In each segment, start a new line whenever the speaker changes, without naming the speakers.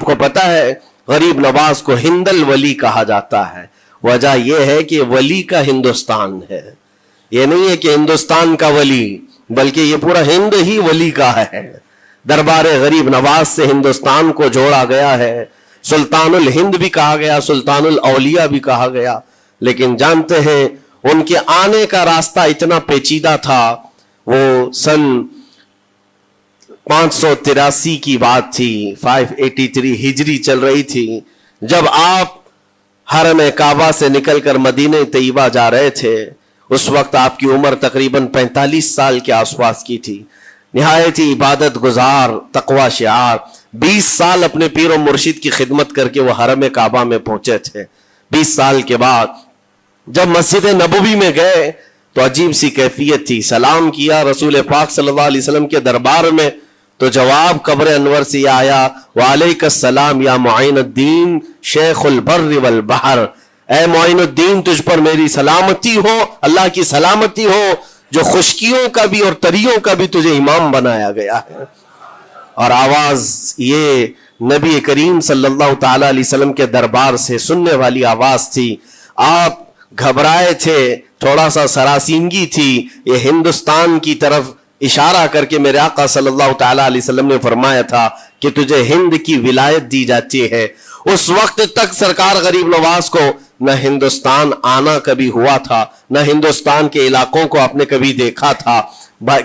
کو پتا ہے غریب نواز کو ہند الولی کہا جاتا ہے، وجہ یہ ہے کہ ولی کا ہندوستان ہے، یہ نہیں ہے کہ ہندوستان کا ولی، بلکہ یہ پورا ہند ہی ولی کا ہے۔ دربار غریب نواز سے ہندوستان کو جوڑا گیا ہے، سلطان الہند بھی کہا گیا، سلطان الاولیاء بھی کہا گیا، لیکن جانتے ہیں ان کے آنے کا راستہ اتنا پیچیدہ تھا۔ وہ سن 583 کی بات تھی، 583 ہجری چل رہی تھی، جب آپ حرم کعبہ سے نکل کر مدینہ طیبہ جا رہے تھے۔ اس وقت آپ کی عمر تقریباً 45 سال کے آس پاس کی تھی، نہایت ہی عبادت گزار، تقوی شعار، 20 سال اپنے پیر و مرشد کی خدمت کر کے وہ حرم کعبہ میں پہنچے تھے۔ 20 سال کے بعد جب مسجد نبوی میں گئے تو عجیب سی کیفیت تھی، سلام کیا رسول پاک صلی اللہ علیہ وسلم کے دربار میں تو جواب قبر انور سے یہ آیا، وعلیک السلام یا معین الدین شیخ البر والبحر، اے معین الدین تجھ پر میری سلامتی ہو، اللہ کی سلامتی ہو جو خشکیوں کا بھی اور تریوں کا بھی تجھے امام بنایا گیا ہے۔ اور آواز یہ نبی کریم صلی اللہ تعالی علیہ وسلم کے دربار سے سننے والی آواز تھی۔ آپ گھبرائے تھے، تھوڑا سا سراسیمگی تھی، یہ ہندوستان کی طرف اشارہ کر کے میرے آقا صلی اللہ تعالی علیہ وسلم نے فرمایا تھا کہ تجھے ہند کی ولایت دی جاتی ہے۔ اس وقت تک سرکار غریب نواز کو نہ ہندوستان آنا کبھی ہوا تھا، نہ ہندوستان کے علاقوں کو آپ نے کبھی دیکھا تھا،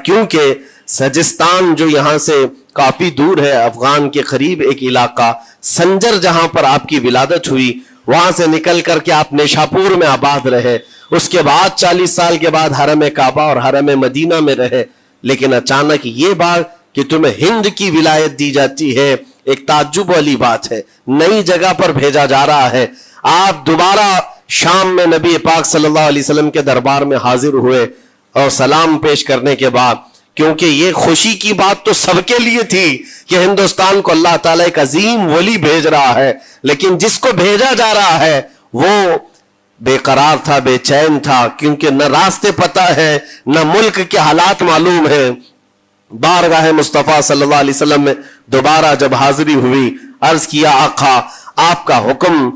کیونکہ سجستان جو یہاں سے کافی دور ہے، افغان کے قریب ایک علاقہ سنجر جہاں پر آپ کی ولادت ہوئی، وہاں سے نکل کر کے آپ نیشاپور میں آباد رہے، اس کے بعد 40 سال کے بعد حرم کعبہ اور حرم مدینہ میں رہے۔ لیکن اچانک یہ بات کہ تمہیں ہند کی ولایت دی جاتی ہے، ایک تعجب والی بات ہے، نئی جگہ پر بھیجا جا رہا ہے۔ آپ دوبارہ شام میں نبی پاک صلی اللہ علیہ وسلم کے دربار میں حاضر ہوئے اور سلام پیش کرنے کے بعد، کیونکہ یہ خوشی کی بات تو سب کے لیے تھی کہ ہندوستان کو اللہ تعالیٰ ایک عظیم ولی بھیج رہا ہے، لیکن جس کو بھیجا جا رہا ہے وہ بے قرار تھا، بے چین تھا، کیونکہ نہ راستے پتہ ہے، نہ ملک کے حالات معلوم ہے۔ بارگاہ مصطفیٰ صلی اللہ علیہ وسلم میں دوبارہ جب حاضری ہوئی، عرض کیا آقا آپ کا حکم،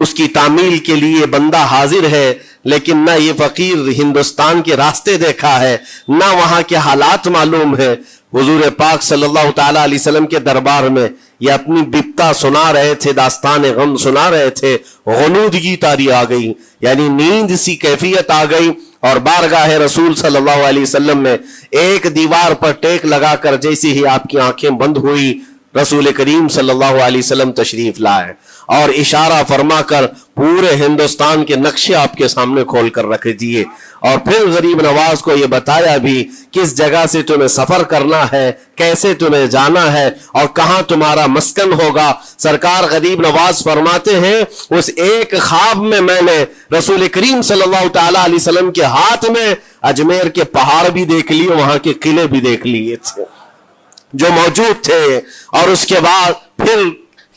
اس کی تعمیل کے لیے بندہ حاضر ہے، لیکن نہ یہ فقیر ہندوستان کے راستے دیکھا ہے، نہ وہاں کے حالات معلوم ہے۔ حضور پاک صلی اللہ تعالی علیہ وسلم کے دربار میں یہ اپنی بپتا سنا رہے تھے، داستان غم سنا رہے تھے، غنودگی طاری آ گئی، یعنی نیند سی کیفیت آ گئی، اور بارگاہ رسول صلی اللہ علیہ وسلم میں ایک دیوار پر ٹیک لگا کر جیسی ہی آپ کی آنکھیں بند ہوئی، رسول کریم صلی اللہ علیہ وسلم تشریف لائے اور اشارہ فرما کر پورے ہندوستان کے نقشے آپ کے سامنے کھول کر رکھ دیے، اور پھر غریب نواز کو یہ بتایا بھی کس جگہ سے تمہیں سفر کرنا ہے، کیسے تمہیں جانا ہے اور کہاں تمہارا مسکن ہوگا۔ سرکار غریب نواز فرماتے ہیں اس ایک خواب میں میں نے رسول کریم صلی اللہ تعالی علیہ وسلم کے ہاتھ میں اجمیر کے پہاڑ بھی دیکھ لیے، وہاں کے قلعے بھی دیکھ لیے تھے جو موجود تھے، اور اس کے بعد پھر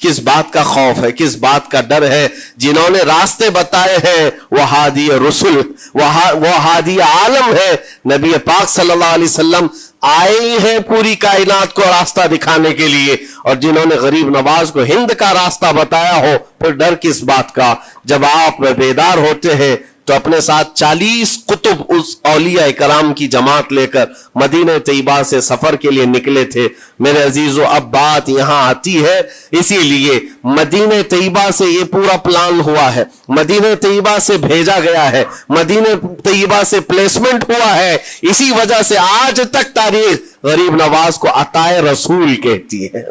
کس بات کا خوف ہے، کس بات کا ڈر ہے؟ جنہوں نے راستے بتائے ہیں وہ ہادی رسول، وہ ہادی عالم ہے، نبی پاک صلی اللہ علیہ وسلم آئے ہیں پوری کائنات کو راستہ دکھانے کے لیے، اور جنہوں نے غریب نواز کو ہند کا راستہ بتایا ہو، پھر ڈر کس بات کا؟ جب آپ بیدار ہوتے ہیں تو اپنے ساتھ 40 قطب اس اولیاء کرام کی جماعت لے کر مدینہ طیبہ سے سفر کے لیے نکلے تھے۔ میرے عزیزو، اب بات یہاں آتی ہے، اسی لیے مدینہ طیبہ سے یہ پورا پلان ہوا ہے، مدینہ طیبہ سے بھیجا گیا ہے، مدینہ طیبہ سے پلیسمنٹ ہوا ہے، اسی وجہ سے آج تک تاریخ غریب نواز کو عطائے رسول کہتی ہے۔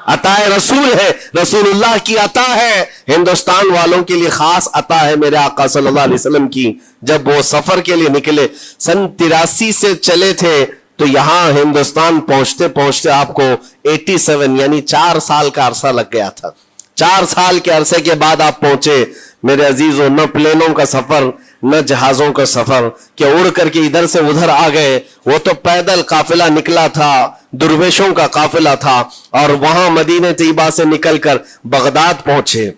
عطائے رسول ہے، رسول اللہ کی عطا ہے، ہندوستان والوں کے لیے خاص عطا ہے میرے آقا صلی اللہ علیہ وسلم کی۔ جب وہ سفر کے لیے نکلے، سن 83 سے چلے تھے، تو یہاں ہندوستان پہنچتے پہنچتے آپ کو 87 یعنی 4 سال کا عرصہ لگ گیا تھا۔ 4 سال کے عرصے کے بعد آپ پہنچے میرے عزیزوں، نہ پلینوں کا سفر، نہ جہازوں کا سفر کہ اڑ کر کے ادھر سے ادھر آ گئے، وہ تو پیدل قافلہ نکلا تھا، درویشوں کا قافلہ تھا، اور وہاں مدینہ طیبہ سے نکل کر بغداد پہنچے۔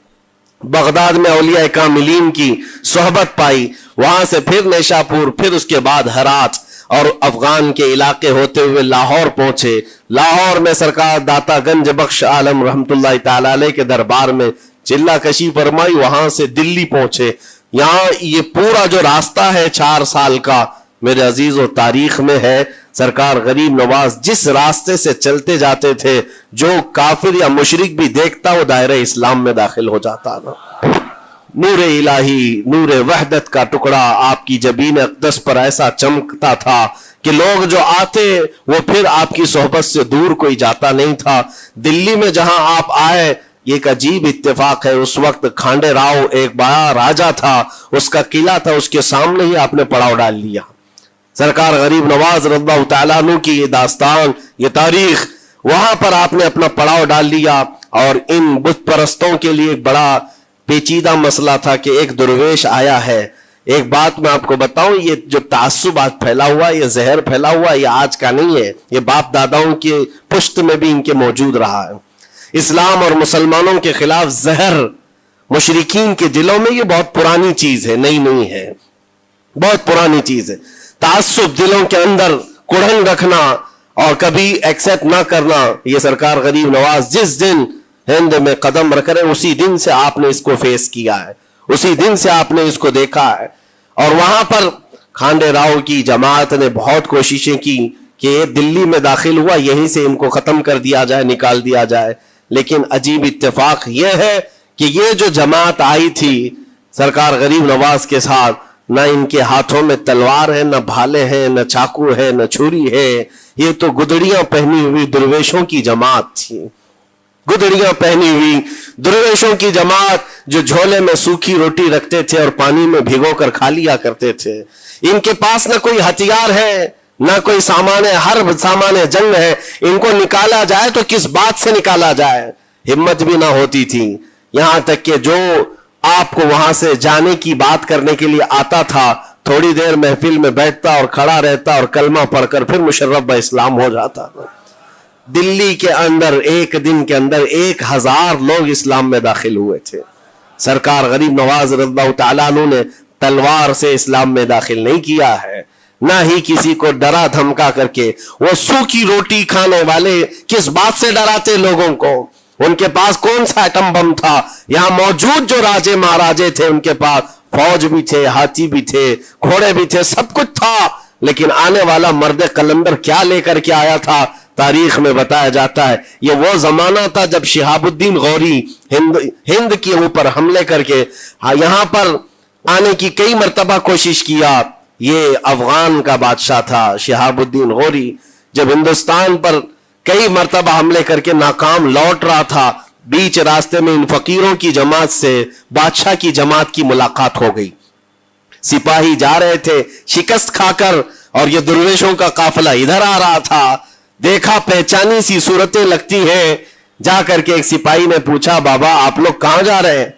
بغداد میں اولیاء کاملین کی صحبت پائی، وہاں سے پھر نیشاپور، پھر اس کے بعد ہرات، اور افغان کے علاقے ہوتے ہوئے لاہور پہنچے. لاہور میں سرکار داتا گنج بخش عالم رحمت اللہ تعالی علیہ کے دربار میں چلہ کشی فرمائی. وہاں سے دلی پہنچے. یہاں یہ پورا جو راستہ ہے 4 سال کا میرے عزیز و تاریخ میں ہے. سرکار غریب نواز جس راستے سے چلتے جاتے تھے جو کافر یا مشرک بھی دیکھتا وہ دائرہ اسلام میں داخل ہو جاتا نا. نور الہی، نور وحدت کا ٹکڑا آپ کی جبین اقدس پر ایسا چمکتا تھا کہ لوگ جو آتے وہ پھر آپ کی صحبت سے دور کوئی جاتا نہیں تھا. دلی میں جہاں آپ آئے یہ ایک عجیب اتفاق ہے. اس وقت کھانڈے راؤ ایک بڑا راجا تھا، اس کا قلعہ تھا، اس کے سامنے ہی آپ نے پڑاؤ ڈال لیا. سرکار غریب نواز رضی اللہ تعالیٰ عنہ کی یہ داستان، یہ تاریخ، وہاں پر آپ نے اپنا پڑاؤ ڈال لیا. اور ان بت پرستوں کے لیے ایک بڑا پیچیدہ مسئلہ تھا کہ ایک درویش آیا ہے. ایک بات میں آپ کو بتاؤں، یہ جو تعصب آج پھیلا ہوا، یہ زہر پھیلا ہوا، یہ آج کا نہیں ہے، یہ باپ داداؤں کے پشت میں بھی ان کے موجود رہا ہے. اسلام اور مسلمانوں کے خلاف زہر مشرکین کے دلوں میں یہ بہت پرانی چیز ہے، نئی نہیں ہے، بہت پرانی چیز ہے. تعصب دلوں کے اندر کڑھن رکھنا اور کبھی ایکسپٹ نہ کرنا، یہ سرکار غریب نواز جس دن ہند میں قدم رکھ رہے اسی دن سے آپ نے اس کو فیس کیا ہے، اسی دن سے آپ نے اس کو دیکھا ہے. اور وہاں پر کھانڈے راؤ کی جماعت نے بہت کوششیں کی کہ یہ دلی میں داخل ہوا، یہیں سے ان کو ختم کر دیا جائے، نکال دیا جائے. لیکن عجیب اتفاق یہ ہے کہ یہ جو جماعت آئی تھی سرکار غریب نواز کے ساتھ، نہ ان کے ہاتھوں میں تلوار ہے، نہ بھالے ہیں، نہ چاقو ہے، نہ چھری ہے. یہ تو گدڑیاں پہنی ہوئی درویشوں کی جماعت تھی، گدڑیاں پہنی ہوئی درویشوں کی جماعت جو جھولے میں سوکھی روٹی رکھتے تھے اور پانی میں بھگو کر کھا لیا کرتے تھے. ان کے پاس نہ کوئی ہتھیار ہے، نہ کوئی سامان ہے، ہر سامان جنگ ہے. ان کو نکالا جائے تو کس بات سے نکالا جائے، ہمت بھی نہ ہوتی تھی. یہاں تک کہ جو آپ کو وہاں سے جانے کی بات کرنے کے لیے آتا تھا تھوڑی دیر محفل میں بیٹھتا اور کھڑا رہتا اور کلمہ پڑھ کر پھر مشرف اسلام ہو جاتا. دلی کے اندر ایک دن کے اندر 1000 لوگ اسلام میں داخل ہوئے تھے. سرکار غریب نواز رضی اللہ تعالیٰ عنہ نے تلوار سے اسلام میں داخل نہیں کیا ہے، نہ ہی کسی کو ڈرا دھمکا کر کے. وہ سوکھی روٹی کھانے والے کس بات سے ڈراتے لوگوں کو؟ ان کے پاس کون سا ایٹم بم تھا؟ یہاں موجود جو راجے مہاراجے تھے ان کے پاس فوج بھی تھے، ہاتھی بھی تھے، گھوڑے بھی تھے، سب کچھ تھا. لیکن آنے والا مرد قلندر کیا لے کر کے آیا تھا؟ تاریخ میں بتایا جاتا ہے یہ وہ زمانہ تھا جب شہاب الدین غوری ہند کے اوپر حملے کر کے یہاں پر آنے کی کئی مرتبہ کوشش کیا. یہ افغان کا بادشاہ تھا شہاب الدین غوری، جب ہندوستان پر کئی مرتبہ حملے کر کے ناکام لوٹ رہا تھا، بیچ راستے میں ان فقیروں کی جماعت سے بادشاہ کی جماعت کی ملاقات ہو گئی. سپاہی جا رہے تھے شکست کھا کر اور یہ درویشوں کا قافلہ ادھر آ رہا تھا. دیکھا پہچانی سی صورتیں لگتی ہیں. جا کر کے ایک سپاہی نے پوچھا بابا آپ لوگ کہاں جا رہے ہیں؟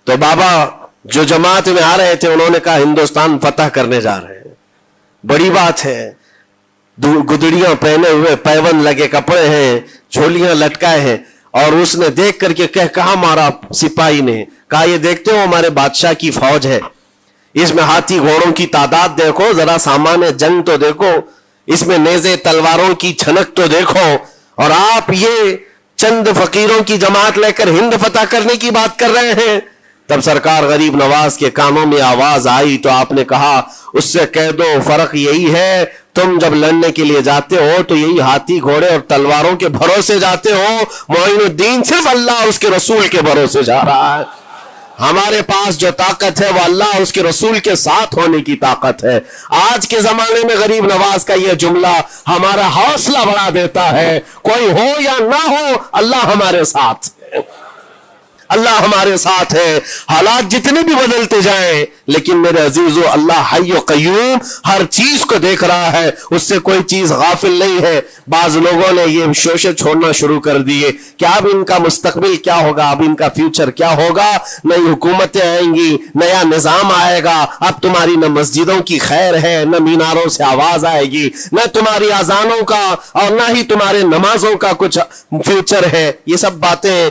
تو بابا جو جماعت میں آ رہے تھے انہوں نے کہا ہندوستان فتح کرنے جا رہے ہیں. بڑی بات ہے، گدڑیاں پہنے ہوئے، پیون لگے کپڑے ہیں، جھولیاں لٹکائے ہیں. اور اس نے دیکھ کر کے کہا مارا سپاہی نے کہا یہ دیکھتے ہو ہمارے بادشاہ کی فوج ہے، اس میں ہاتھی گھوڑوں کی تعداد دیکھو، ذرا سامان جنگ تو دیکھو، اس میں نیزے تلواروں کی چھنک تو دیکھو، اور آپ یہ چند فقیروں کی جماعت لے کر ہند فتح کرنے کی بات کر رہے ہیں. تب سرکار غریب نواز کے کانوں میں آواز آئی تو آپ نے کہا اس سے کہہ دو فرق یہی ہے تم جب لڑنے کے لیے جاتے ہو تو یہی ہاتھی گھوڑے اور تلواروں کے بھروسے جاتے ہو، معین الدین صرف اللہ اور اس کے رسول کے بھروسے جا رہا ہے. ہمارے پاس جو طاقت ہے وہ اللہ اور اس کے رسول کے ساتھ ہونے کی طاقت ہے. آج کے زمانے میں غریب نواز کا یہ جملہ ہمارا حوصلہ بڑھا دیتا ہے. کوئی ہو یا نہ ہو اللہ ہمارے ساتھ ہے، اللہ ہمارے ساتھ ہے. حالات جتنے بھی بدلتے جائیں لیکن میرے عزیزو اللہ حی و قیوم ہر چیز کو دیکھ رہا ہے، اس سے کوئی چیز غافل نہیں ہے. بعض لوگوں نے یہ شوشے چھوڑنا شروع کر دیے کہ اب ان کا مستقبل کیا ہوگا، اب ان کا فیوچر کیا ہوگا، نئی حکومتیں آئیں گی، نیا نظام آئے گا، اب تمہاری نہ مسجدوں کی خیر ہے، نہ میناروں سے آواز آئے گی، نہ تمہاری اذانوں کا اور نہ ہی تمہارے نمازوں کا کچھ فیوچر ہے. یہ سب باتیں